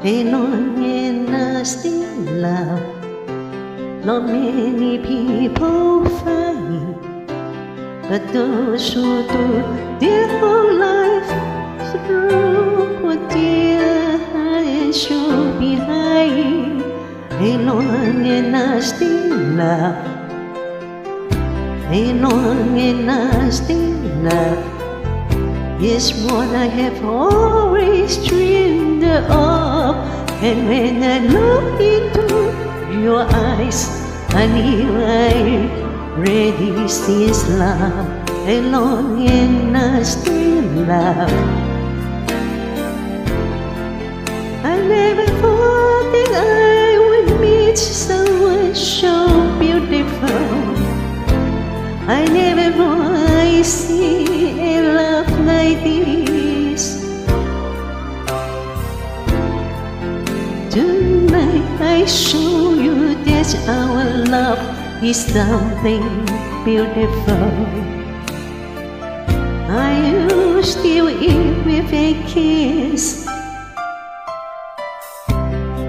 a long and lasting love. Not many people find, but those who do their whole life through what their eyes show behind. A long and lasting love, a long and lasting love is what I have always dreamed of. And when I look into your eyes, I knew I already see this love, a long and lasting love. I never thought that I would meet someone so beautiful. I never thought I'd see a love like this. Tonight I show you that our love is something beautiful. Are you still in with a kiss?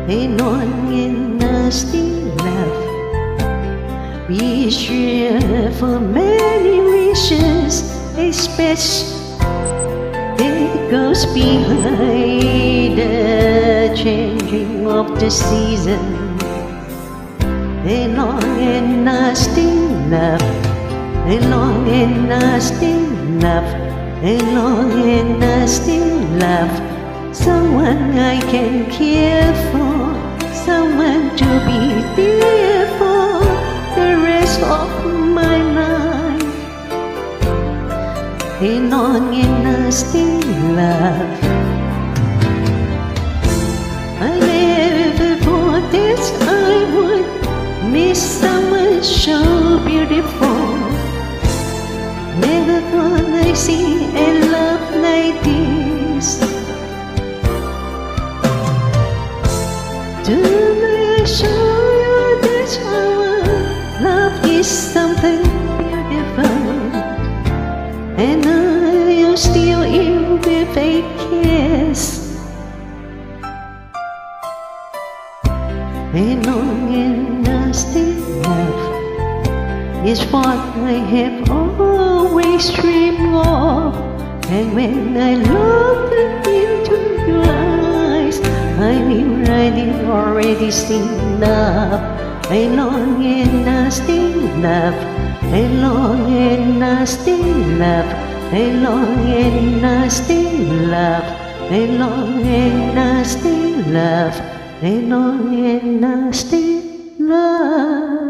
A long and lasting love. We share for many reasons, a space that goes behind the changing of the season. A long and lasting love, a long and lasting love, a long and lasting love. Someone I can care for, someone to be there for the rest of my life. A long and lasting love. I never thought that I would miss someone so beautiful. Never thought I'd see a love like this. Tonight I show you that our love is something beautiful, and I'm still in with a kiss. A long and lasting love is what I have always dreamed of. And when I looked into your eyes, I knew I had already seen love. A long and lasting love, a long and lasting love, a long and lasting love, a long and lasting love, a long and lasting love.